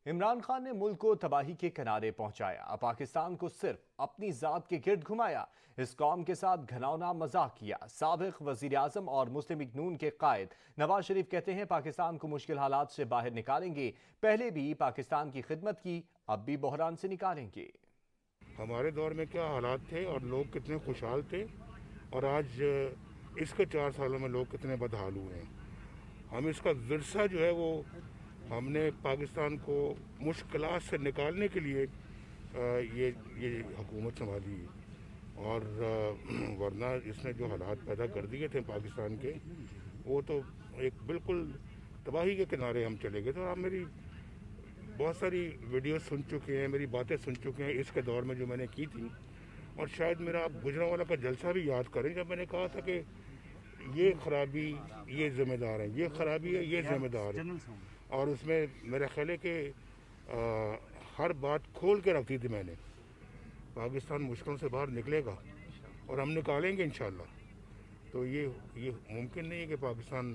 عمران خان نے ملک کو تباہی کے کنارے پہنچایا، پاکستان کو صرف اپنی ذات کے گرد گھمایا، اس قوم کے ساتھ گھناؤنا مذاق کیا۔ سابق وزیر اعظم اور مسلم لیگ نون کے قائد نواز شریف کہتے ہیں پاکستان کو مشکل حالات سے باہر نکالیں گے، پہلے بھی پاکستان کی خدمت کی، اب بھی بحران سے نکالیں گے۔ ہمارے دور میں کیا حالات تھے اور لوگ کتنے خوشحال تھے، اور آج اس کے 4 سالوں میں لوگ کتنے بدحال ہوئے ہیں۔ ہم اس کا ورثہ جو ہے وہ ہم نے پاکستان کو مشکلات سے نکالنے کے لیے یہ حکومت سنبھالی ہے، اور ورنہ اس نے جو حالات پیدا کر دیے تھے پاکستان کے، وہ تو ایک بالکل تباہی کے کنارے ہم چلے گئے تھے۔ اور آپ میری بہت ساری ویڈیوز سن چکے ہیں، میری باتیں سن چکے ہیں اس کے دور میں جو میں نے کی تھی، اور شاید میرا گجرانوالہ کا جلسہ بھی یاد کریں جب میں نے کہا تھا کہ یہ خرابی یہ ذمہ دار ہیں، یہ خرابی ہے یہ ذمہ دار ہے، اور اس میں میرا خیال ہے کہ ہر بات کھول کے رکھی تھی میں نے۔ پاکستان مشکلوں سے باہر نکلے گا اور ہم نکالیں گے انشاءاللہ۔ تو یہ ممکن نہیں ہے کہ پاکستان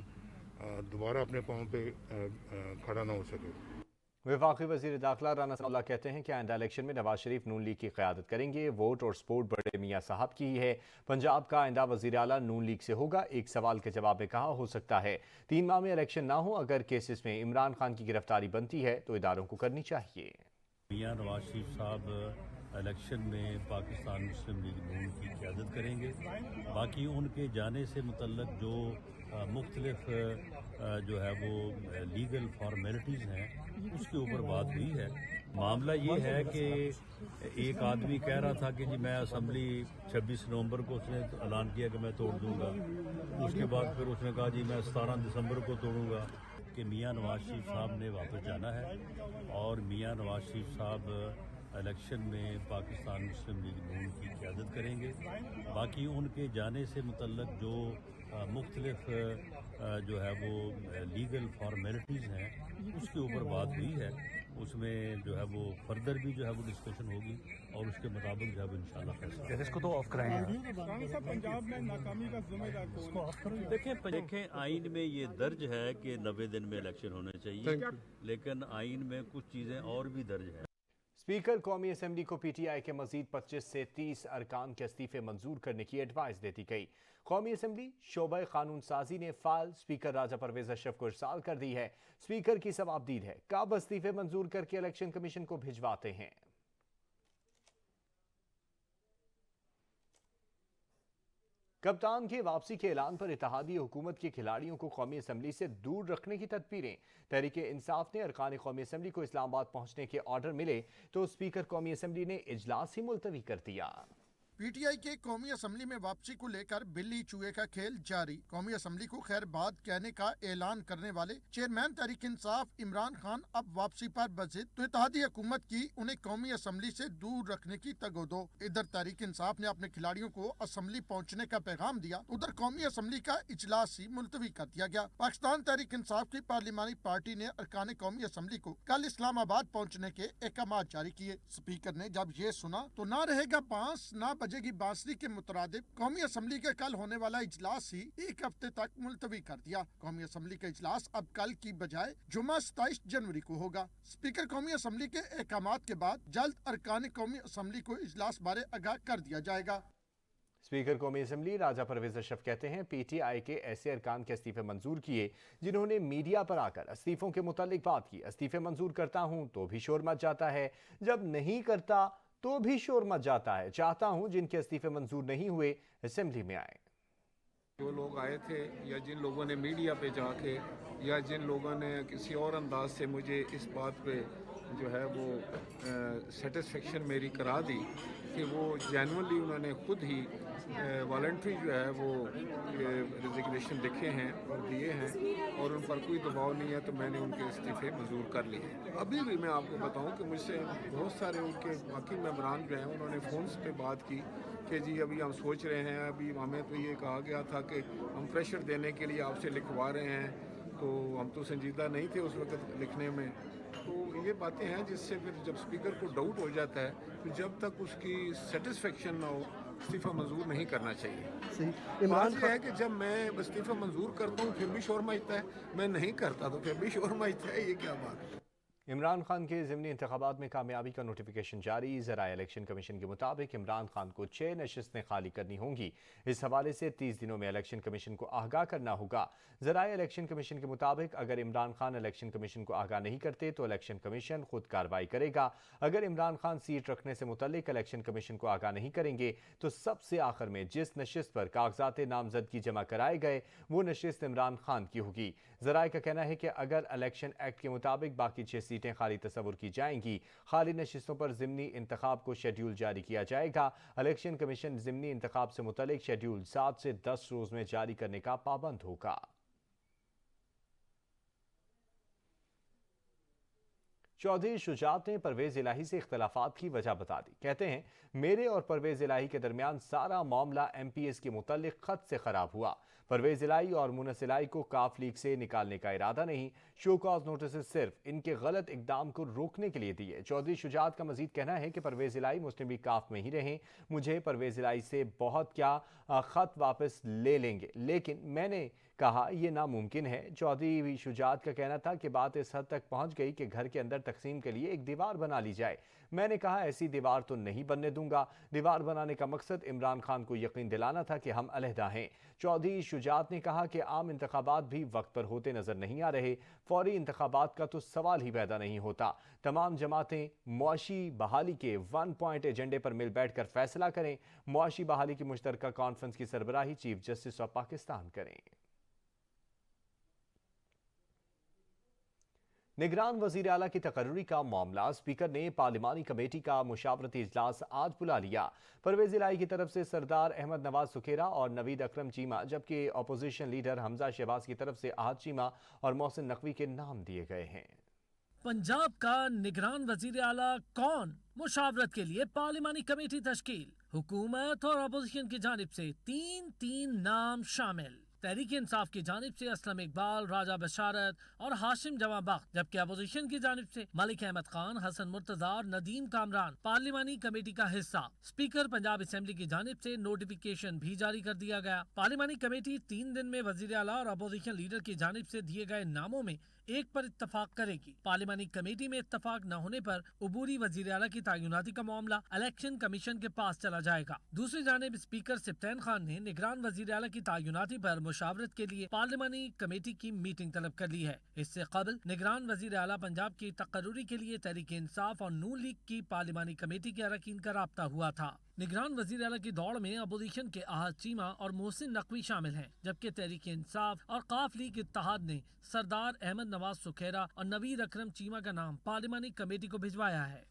دوبارہ اپنے پاؤں پہ کھڑا نہ ہو سکے۔ وفاقی وزیر داخلہ رانا ثناء اللہ کہتے ہیں کہ آئندہ الیکشن میں نواز شریف نون لیگ کی قیادت کریں گے، ووٹ اور سپورٹ بڑے میاں صاحب کی ہی ہے، پنجاب کا آئندہ وزیر اعلیٰ نون لیگ سے ہوگا۔ ایک سوال کے جواب میں کہا ہو سکتا ہے 3 ماہ میں الیکشن نہ ہو، اگر کیسز میں عمران خان کی گرفتاری بنتی ہے تو اداروں کو کرنی چاہیے۔ میاں نواز شریف صاحب الیکشن میں پاکستان مسلم لیگ نون کی قیادت کریں گے، باقی ان کے جانے سے متعلق جو مختلف جو ہے وہ لیگل فارمیلٹیز ہیں اس کے اوپر بات ہوئی ہے۔ معاملہ یہ ہے کہ ایک آدمی کہہ رہا تھا کہ جی میں اسمبلی 26 نومبر کو اس نے اعلان کیا کہ میں توڑ دوں گا، اس کے بعد پھر اس نے کہا جی میں 17 دسمبر کو توڑوں گا، کہ میاں نواز شریف صاحب نے واپس جانا ہے، اور میاں نواز شریف صاحب الیکشن میں پاکستان مسلم لیگ نون کی قیادت کریں گے، باقی ان کے جانے سے متعلق جو مختلف جو ہے وہ لیگل فارمیلٹیز ہیں اس کے اوپر بات ہوئی ہے، اس میں جو ہے وہ فردر بھی جو ہے وہ ڈسکشن ہوگی، اور اس کے مطابق جو ہے وہ انشاءاللہ فیصلہ اس کو تو آف کرائیں گے۔ پنجاب میں ناکامی کا ذمہ دار کون ہے؟ دیکھیں آئین میں یہ درج ہے کہ 90 دن میں الیکشن ہونے چاہیے، لیکن آئین میں کچھ چیزیں اور بھی درج ہیں۔ اسپیکر قومی اسمبلی کو پی ٹی آئی کے مزید 25 سے 30 ارکان کے استعفے منظور کرنے کی ایڈوائز دیتی گئی۔ قومی اسمبلی شعبہ قانون سازی نے فائل اسپیکر راجہ پرویز اشرف کو ارسال کر دی ہے۔ اسپیکر کی ثوابدید ہے، کب استعفے منظور کر کے الیکشن کمیشن کو بھجواتے ہیں۔ کپتان کی واپسی کے اعلان پر اتحادی حکومت کے کھلاڑیوں کو قومی اسمبلی سے دور رکھنے کی تدبیریں۔ تحریک انصاف نے ارکان قومی اسمبلی کو اسلام آباد پہنچنے کے آرڈر ملے تو اسپیکر قومی اسمبلی نے اجلاس ہی ملتوی کر دیا۔ پی ٹی آئی کے قومی اسمبلی میں واپسی کو لے کر بلی چوہے کا کھیل جاری۔ قومی اسمبلی کو خیر بات کہنے کا اعلان کرنے والے چیئرمین تحریک انصاف عمران خان اب واپسی پر بضد، تو اتحادی حکومت کی انہیں قومی اسمبلی سے دور رکھنے کی تگ و دو۔ ادھر تحریک انصاف نے اپنے کھلاڑیوں کو اسمبلی پہنچنے کا پیغام دیا، ادھر قومی اسمبلی کا اجلاس ہی ملتوی کر دیا گیا۔ پاکستان تحریک انصاف کی پارلیمانی پارٹی نے ارکان قومی اسمبلی کو کل اسلام آباد پہنچنے کے احکامات جاری کیے۔ اسپیکر نے جب یہ سنا تو نہ رہے گا بانس نہ بجے گی بانسری کے مترادف قومی اسمبلی کا کل ہونے والا اجلاس ہی 1 ہفتے تک ملتوی کر دیا۔ قومی اسمبلی کا اجلاس اب کل کی بجائے جمعہ 27 جنوری کو ہوگا۔ اسپیکر قومی اسمبلی کے احکامات کے بعد جلد ارکان قومی اسمبلی کو اجلاس بارے آگاہ کر دیا جائے گا۔ اسپیکر قومی اسمبلی راجہ پرویز اشرف کہتے ہیں پی ٹی آئی کے ایسے ارکان کے استعفے منظور کیے جنہوں نے میڈیا پر آ کر استعفوں کے متعلق بات کی۔ استعفے منظور کرتا ہوں تو بھی شور مچ جاتا ہے، جب نہیں کرتا تو بھی شور مچ جاتا ہے۔ چاہتا ہوں جن کے استعفے منظور نہیں ہوئے اسمبلی میں آئے۔ جو لوگ آئے تھے یا جن لوگوں نے میڈیا پہ جا کے یا جن لوگوں نے کسی اور انداز سے مجھے اس بات پہ جو ہے وہ سیٹسفیکشن میری کرا دی کہ وہ جینوئنلی انہوں نے خود ہی والنٹری جو ہے وہ ریزگنیشن لکھے ہیں اور دیے ہیں، اور ان پر کوئی دباؤ نہیں ہے، تو میں نے ان کے استعفے منظور کر لیے ہیں۔ ابھی بھی میں آپ کو بتاؤں کہ مجھ سے بہت سارے ان کے باقی ممبران جو ہیں انہوں نے فونس پہ بات کی کہ جی ابھی ہم سوچ رہے ہیں، ابھی ہمیں تو یہ کہا گیا تھا کہ ہم پریشر دینے کے لیے آپ سے لکھوا رہے ہیں، تو ہم تو سنجیدہ نہیں تھے اس وقت لکھنے میں۔ تو یہ باتیں ہیں جس سے پھر جب اسپیکر کو ڈاؤٹ ہو جاتا ہے تو جب تک اس کی سیٹسفیکشن نہ ہو استعفیٰ منظور نہیں کرنا چاہیے۔ بات یہ ہے کہ جب میں استعفیٰ منظور کرتا ہوں پھر بھی شور مچتا ہے، میں نہیں کرتا تو پھر بھی شور مچتا ہے، یہ کیا بات ہے؟ इमरान खान के ज़िमनी इंतखाबात में कामयाबी का नोटिफिकेशन जारी। ज़राए इलेक्शन कमीशन के मुताबिक इमरान खान को 6 नशिस्तें खाली करनी होंगी। इस हवाले से 30 दिनों में इलेक्शन कमीशन को आगाह करना होगा। ज़राए इलेक्शन कमीशन के मुताबिक अगर इमरान खान इलेक्शन कमीशन को आगाह नहीं करते तो इलेक्शन कमीशन खुद कार्रवाई करेगा। अगर इमरान खान सीट रखने से मुतल्लिक इलेक्शन कमीशन को आगाह नहीं करेंगे तो सबसे आखिर में जिस नशिस्त पर कागजात नामजदगी जमा कराए गए वो नशिस्त इमरान खान की होगी। ज़राए का कहना है कि अगर इलेक्शन एक्ट के मुताबिक बाकी 6 सीटें खाली तस्वुर की जाएंगी, खाली नशिस्तों पर ज़िमनी इंतखाब को शेड्यूल जारी किया जाएगा। इलेक्शन कमीशन ज़िमनी इंतखाब से मुतल्लिक शेड्यूल 7 से 10 रोज में जारी करने का पाबंद होगा। चौधरी शुजात ने परवेज इलाही से इख्तलाफात की वजह बता दी। कहते हैं मेरे और परवेज इलाही के दरमियान सारा मामला MPS के मुतल्लिक खत से खराब हुआ। परवेज इलाही और मुनस इलाही को काफ लीग से निकालने का इरादा नहीं, शो कॉज नोटिस सिर्फ इनके गलत इकदाम को रोकने के लिए दिए। चौधरी शुजात का मजीद कहना है कि परवेज इलाही मुस्लिम लीग काफ में ही रहें, मुझे परवेज इलाही से बहुत क्या खत वापस ले लेंगे, लेकिन मैंने कहा यह नामुमकिन है। चौधरी शुजात का कहना था कि बात इस हद तक पहुंच गई कि घर के अंदर तकसीम के लिए एक दीवार बना ली जाए। मैंने कहा ऐसी दीवार तो नहीं बनने दूंगा। दीवार बनाने का मकसद इमरान खान को यकीन दिलाना था कि हम अलहदा हैं। चौधरी शुजात ने कहा कि आम इंतखाबात भी वक्त पर होते नजर नहीं आ रहे, फौरी इंतखाबात का तो सवाल ही पैदा नहीं होता। तमाम जमातें मुआशी बहाली के 1 पॉइंट एजेंडे पर मिल बैठ कर फैसला करें। मुआशी बहाली की मुश्तरका कॉन्फ्रेंस की सरबराही चीफ जस्टिस ऑफ पाकिस्तान करें। निगरान वजीर आला की तकर्री का मामला, स्पीकर ने पार्लिमानी कमेटी का मुशावरती इजलास आज बुला लिया। परवेज इलाही की तरफ से सरदार अहमद नवाज सुखेरा और नवीद अकरम चीमा, जबकि अपोजिशन लीडर हमजा शहबाज की तरफ से आहद चीमा और मोहसिन नकवी के नाम दिए गए हैं। पंजाब का निगरान वजीर आला कौन? मुशावरत के लिए पार्लिमानी कमेटी तश्कील। हुकूमत और अपोजिशन की जानिब से तीन नाम शामिल। तहरीक इंसाफ की जानिब से असलम इकबाल, राजा बशारत और हाशिम जमा बख्त, जबकि अपोजिशन की जानिब से मलिक अहमद खान, हसन मुर्तजा और नदीम कामरान पार्लिमानी कमेटी का हिस्सा। स्पीकर पंजाब असेंबली की जानिब से नोटिफिकेशन भी जारी कर दिया गया। पार्लिमानी कमेटी 3 दिन में वजीर आला और अपोजिशन लीडर की जानिब से दिए गए नामों में एक पर इत्तफाक करेगी। पार्लिमानी कमेटी में इत्तफाक न होने पर उबूरी वजीर आला की तैनाती का मामला इलेक्शन कमीशन के पास चला जाएगा। दूसरी जानिब स्पीकर सिप्तान खान ने निगरान वजीर आला की तैनाती पर मुशावरत के लिए पार्लिमानी कमेटी की मीटिंग तलब कर ली है। इससे कबल निगरान वजीर आला पंजाब की तकर्री के लिए तहरीक इंसाफ और नून लीग की पार्लिमानी कमेटी के अरकान का राब्ता हुआ था। निगरान वजीर आला की दौड़ में अपोजिशन के आहद चीमा और मोहसिन नकवी शामिल हैं, जबकि तहरीक इंसाफ और काफ लीग इत्तेहाद ने सरदार अहमद नवाज सुखेरा और नवीद अकरम चीमा का नाम पार्लिमानी कमेटी को भिजवाया है।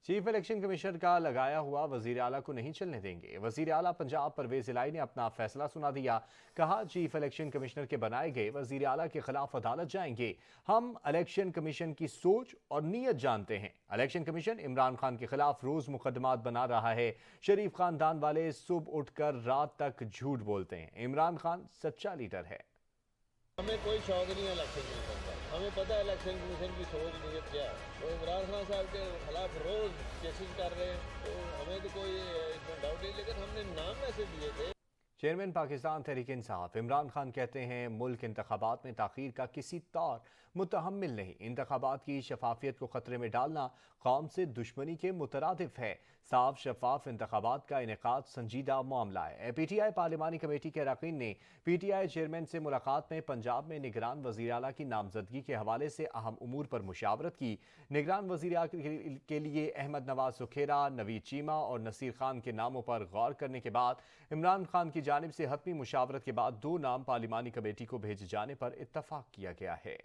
चीफ इलेक्शन कमिश्नर का लगाया हुआ वजीर आला को नहीं चलने देंगे। वजीर आला पंजाब परवेज इलाही ने अपना फैसला सुना दिया। कहा चीफ इलेक्शन कमिश्नर के बनाए गए वजीर आला के खिलाफ अदालत जाएंगे। हम इलेक्शन कमीशन की सोच और नीयत जानते हैं। इलेक्शन कमीशन इमरान खान के खिलाफ रोज मुकदमात बना रहा है। शरीफ खानदान वाले सुबह उठकर रात तक झूठ बोलते हैं। इमरान खान सच्चा लीडर है। हमें कोई शौक नहीं है इलेक्शन कमीशन का। हमें पता है इलेक्शन कमीशन की सोच नीयत क्या है। तो इमरान खान साहब के खिलाफ रोज केसेस कर रहे हैं, तो हमें तो कोई इसमें डाउट नहीं, लेकिन हमने नाम ऐसे दिए थे। चेयरमैन पाकिस्तान तहरीक इंसाफ इमरान खान कहते हैं मुल्क इंतखाबात में ताखीर का किसी तौर मुतहम्मिल नहीं। इंतखाबात की शफाफियत को खतरे में डालना कौम से दुश्मनी के मुतरादिफ है। साफ शफाफ इंतखाबात का इनेकाद संजीदा मामला है। PTI पार्लिमानी कमेटी के अरकान ने PTI चेयरमैन से मुलाकात में पंजाब में निगरान वजीर आला की नामजदगी के हवाले से अहम उमूर पर मुशावरत की। निगरान वजीर आला के लिए अहमद नवाज सुखेरा, नवीद चीमा और नसीर खान के नामों पर गौर करने के बाद इमरान खान की जानिब से हतमी मुशावरत के बाद 2 नाम पार्लिमानी कमेटी को भेजे जाने पर इत्तफाक किया गया है।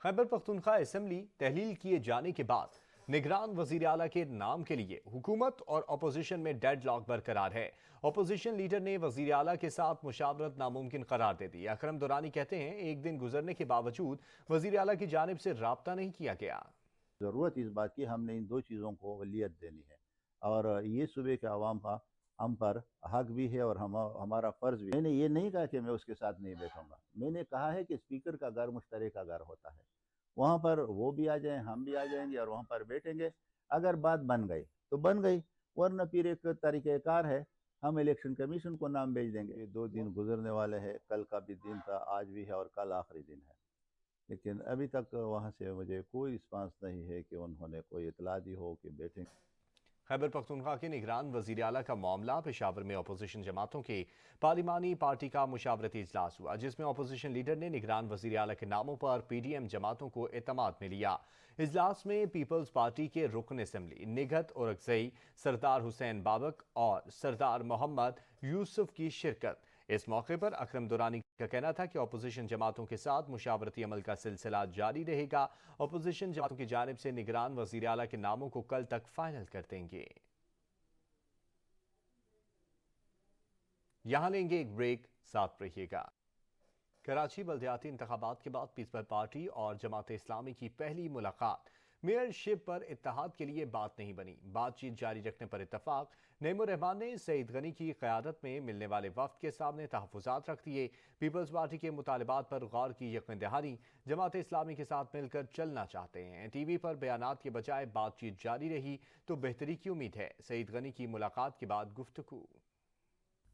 खैबर पख्तूनख्वा असेंबली तहलील किए जाने के बाद निगरान वजीर आला के नाम के लिए हुकूमत और अपोजिशन में डेडलॉक बरकरार है। अपोजिशन लीडर ने वजीर आला के साथ मुशावरत नामुमकिन करार दे दी। अकरम दुरानी कहते हैं एक दिन गुजरने के बावजूद वजीर आला की जानिब से राब्ता नहीं किया गया। ज़रूरत इस बात की हमने इन 2 चीज़ों को वलीयत देनी है और ये सूबे के आवाम का हम पर हक भी है और हमारा फ़र्ज़ भी। मैंने ये नहीं कहा कि मैं उसके साथ नहीं बैठूंगा। मैंने कहा है कि स्पीकर का घर मुश्तरक का घर होता है, वहाँ पर वो भी आ जाएं, हम भी आ जाएंगे और वहाँ पर बैठेंगे। अगर बात बन गई तो बन गई, वरना फिर एक तरीक़ेकार है, हम इलेक्शन कमीशन को नाम भेज देंगे। ये 2 दिन गुजरने वाले हैं, कल का भी दिन था, आज भी है और कल आखिरी दिन है, लेकिन अभी तक वहाँ से मुझे कोई रिस्पांस नहीं है कि उन्होंने कोई इतला दी हो कि बैठेंगे। खैबर पख्तूनख्वा के निगरान वज़ीर आला का मामला। पेशावर में अपोजिशन जमातों की पार्लिमानी पार्टी का मुशावरती इजलास हुआ, जिसमें अपोजिशन लीडर ने निगरान वज़ीर आला के नामों पर PDM जमातों को एतमाद में लिया। इजलास में पीपल्स पार्टी के रुकन असम्बली निगहत औरकज़ई, सरदार हुसैन बाबक और सरदार मोहम्मद यूसुफ की शिरकत। इस मौके पर अकरम दुरानी का कहना था कि अपोजिशन जमातों के साथ मुशावरती अमल का सिलसिला जारी रहेगा। अपोजिशन जमातों की जानिब से निगरान वज़ीर आला के नामों को कल तक फाइनल कर देंगे। यहां लेंगे एक ब्रेक, साथ रहिएगा। कराची बल्दियाती इंतखाबात के बाद पीपल्स पार्टी और जमात इस्लामी की पहली मुलाकात। मेयरशिप पर इत्तेहाद के लिए बात नहीं बनी, बातचीत जारी रखने पर इत्तफाक। नईमुर रहमान ने सईद गनी की क़यादत में मिलने वाले वफ्द के सामने तहफ़्फ़ुज़ात रख दिए। पीपल्स पार्टी के मुतालबात पर गौर की यकीन दहानी। जमात इस्लामी के साथ मिलकर चलना चाहते हैं। TV पर बयानात के बजाय बातचीत जारी रही तो बेहतरी की उम्मीद है। सईद गनी की मुलाकात के बाद गुफ्तगू।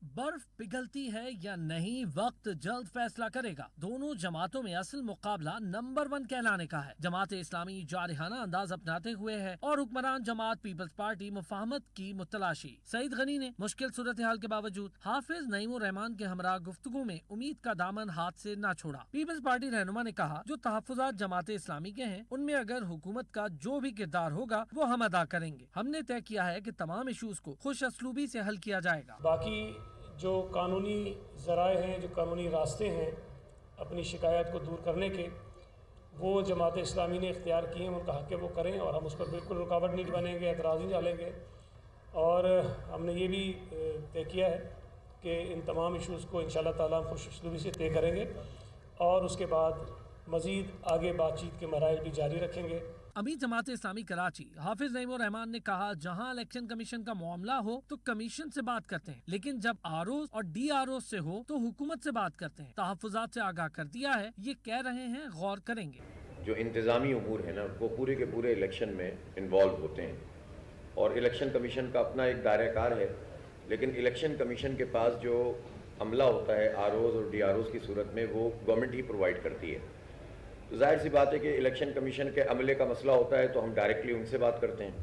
बर्फ पिघलती है या नहीं, वक्त जल्द फैसला करेगा। दोनों जमातों में असल मुकाबला नंबर 1 कहलाने का है। जमात इस्लामी जारहाना अंदाज अपनाते हुए है और हुक्मरान जमात पीपल्स पार्टी मुफाहमत की मुतलाशी। सईद गनी ने मुश्किल सूरत हाल के बावजूद हाफिज नईमुर रहमान के हमरा गुफ्तगू में उम्मीद का दामन हाथ से न छोड़ा। पीपल्स पार्टी रहनुमा ने कहा, जो तहफ़्फ़ुज़ात जमात इस्लामी के हैं उनमें अगर हुकूमत का जो भी किरदार होगा वो हम अदा करेंगे। हमने तय किया है कि तमाम इशूज को खुश असलूबी से हल किया जाएगा। बाकी जो कानूनी ज़राए हैं, जो कानूनी रास्ते हैं अपनी शिकायत को दूर करने के, वो जमात इस्लामी ने इख्तियार किए हैं, उनका हक़ है वो करें और हम उस पर बिल्कुल रुकावट नहीं बनेंगे, एतराज़ नहीं डालेंगे। और हमने ये भी तय किया है कि इन तमाम इशूज़ को इंशाअल्लाह ताला हम खुश उसलूबी से तय करेंगे और उसके बाद मज़ीद आगे बातचीत के मराइल भी जारी रखेंगे। अमीर जमात इस्लामी कराची हाफिज नईमुर रहमान ने कहा, जहां इलेक्शन कमीशन का मामला हो तो कमीशन से बात करते हैं, लेकिन जब ROs और DROs से हो तो हुकूमत से बात करते हैं। तहफ़्फ़ुज़ात से आगाह कर दिया है, ये कह रहे हैं गौर करेंगे। जो इंतज़ामी उमूर है ना, वो पूरे के पूरे इलेक्शन में इन्वॉल्व होते हैं और इलेक्शन कमीशन का अपना एक दायरा-कार है, लेकिन इलेक्शन कमीशन के पास जो अमला होता है ROs और DROs की सूरत में वो गवर्नमेंट ही प्रोवाइड करती है। तो जाहिर सी बात है कि इलेक्शन कमीशन के अमले का मसला होता है तो हम डायरेक्टली उनसे बात करते हैं,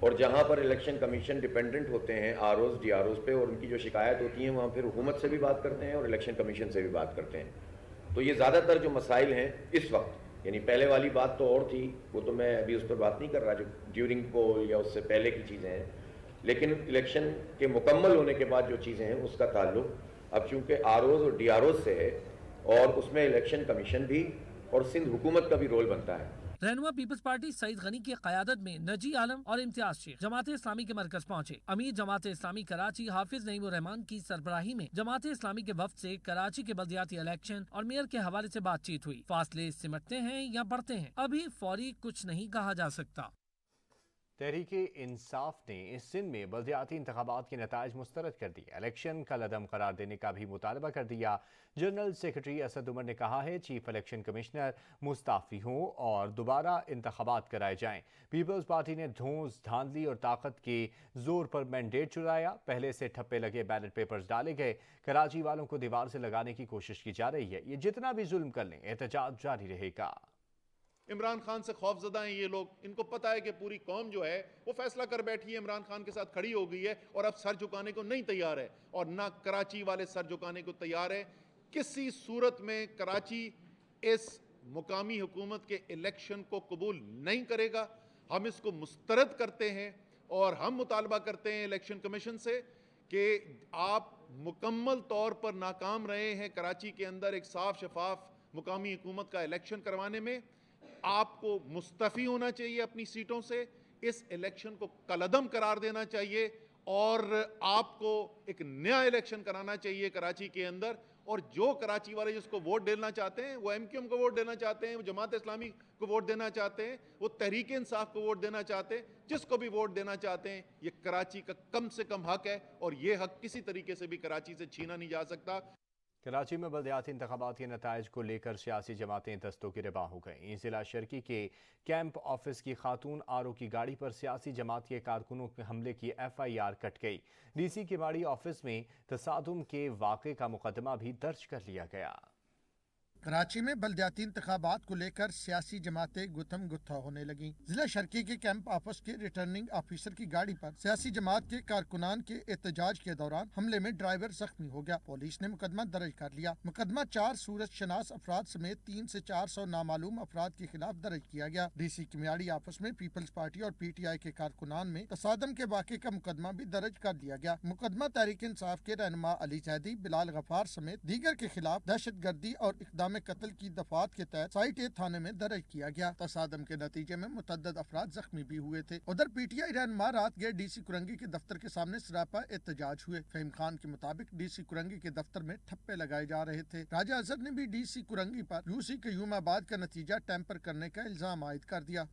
और जहाँ पर इलेक्शन कमीशन डिपेंडेंट होते हैं ROs DROs पे और उनकी जो शिकायत होती हैं वहाँ फिर हुकूमत से भी बात करते हैं और इलेक्शन कमीशन से भी बात करते हैं। तो ये ज़्यादातर जो मसाइल हैं इस वक्त, यानी पहले वाली बात तो और थी, वो तो मैं अभी उस पर बात नहीं कर रहा, जो ड्यूरिंग पोल या उससे पहले की चीज़ें हैं, लेकिन इलेक्शन के मुकम्मल होने के बाद जो चीज़ें हैं उसका ताल्लुक अब चूँकि ROs और DROs से है और उसमें इलेक्शन कमीशन भी और सिंध हुकूमत का भी रोल बनता है। रहनुमा पीपल्स पार्टी सईद गनी की क़यादत में नजी आलम और इम्तियाज शेख जमात इस्लामी के मरकज पहुंचे। अमीर जमात इस्लामी कराची हाफिज नईमुर रहमान की सरबराही में जमात इस्लामी के वफ्द से कराची के बल्दियाती इलेक्शन और मेयर के हवाले से बातचीत हुई। फासले सिमटते हैं या बढ़ते हैं, अभी फौरी कुछ नहीं कहा जा सकता। तहरीके इंसाफ ने सिंध में बल्दियाती इंतखाबात के नताइज मुस्तरद कर दिए। इलेक्शन का लदम करार देने का भी मुतालबा कर दिया। जनरल सेक्रेटरी असद उमर ने कहा है, चीफ इलेक्शन कमिश्नर मुस्ताफी हों और दोबारा इंतखाबात कराए जाएं। पीपल्स पार्टी ने धौंस, धांधली और ताकत के जोर पर मैंडेट चुराया। पहले से ठप्पे लगे बैलेट पेपर्स डाले गए। कराची वालों को दीवार से लगाने की कोशिश की जा रही है। ये जितना भी जुल्म कर लें, एहतजाज जारी रहेगा। इमरान खान से खौफजदा हैं ये लोग। इनको पता है कि पूरी कौम जो है वो फैसला कर बैठी है, इमरान खान के साथ खड़ी हो गई है और अब सर झुकाने को नहीं तैयार है, और ना कराची वाले सर झुकाने को तैयार है। किसी सूरत में कराची इस मुकामी हुकूमत के इलेक्शन को कबूल नहीं करेगा। हम इसको मुस्तरद करते हैं और हम मुतालबा करते हैं इलेक्शन कमीशन से कि आप मुकम्मल तौर पर नाकाम रहे हैं कराची के अंदर एक साफ शफाफ मुकामी हुकूमत का इलेक्शन करवाने में। आपको मुस्तफ़ी होना चाहिए अपनी सीटों से, इस इलेक्शन को कलअदम करार देना चाहिए और आपको एक नया इलेक्शन कराना चाहिए कराची के अंदर। और जो कराची वाले जिसको वोट देना चाहते हैं, वो MQM को वोट देना चाहते हैं, वो जमात इस्लामी को वोट देना चाहते हैं, वो तहरीक इंसाफ को वोट देना चाहते हैं, जिसको भी वोट देना चाहते हैं, ये कराची का कम से कम हक है और ये हक किसी तरीके से भी कराची से छीना नहीं जा सकता। कराची में बलदियाती इंतखाबात के नताइज को लेकर सियासी जमातें दस्तों की रिबा हो गईं। जिला शर्की के कैंप ऑफिस की खातून आरओ की गाड़ी पर सियासी जमात के कारकुनों के हमले की FIR कट गई। DC के बाड़ी ऑफिस में तसादुम के वाक़े का मुकदमा भी दर्ज कर लिया गया। कराची में बलदियाती इंतखाबात को लेकर सियासी जमातें गुत्थम गुत्था होने लगी। जिला शर्की के कैंप ऑफिस के रिटर्निंग ऑफिसर की गाड़ी पर सियासी जमात के कारकुनान के एहतजाज के दौरान हमले में ड्राइवर जख्मी हो गया। पुलिस ने मुकदमा दर्ज कर लिया। मुकदमा 4 सूरत शनास अफराद समेत 3 से 400 नामालूम अफराद के खिलाफ दर्ज किया गया। DC की मियाड़ी ऑफिस में पीपल्स पार्टी और PTI के कारकुनान में तसादम के वाक़े का मुकदमा भी दर्ज कर दिया गया। मुकदमा तहरीक इंसाफ के रहनुमा अली जैदी, बिलाल गफार समेत दीगर के खिलाफ दहशत गर्दी और इक़दाम कत्ल की दफात के तहत साइट ए थाने में दर्ज किया गया। तसादम के नतीजे में मुतअद्दिद अफराद जख्मी भी हुए थे। उधर PTI रहनुमा रात गए DC कुरंगी के दफ्तर के सामने सरापा एहतजाज हुए। फहीम खान के मुताबिक DC कुरंगी के दफ्तर में ठप्पे लगाए जा रहे थे। राजा अजहर ने भी DC कुरंगी पर UC के यूमाबाद का नतीजा टैंपर करने का इल्जाम आयद कर दिया।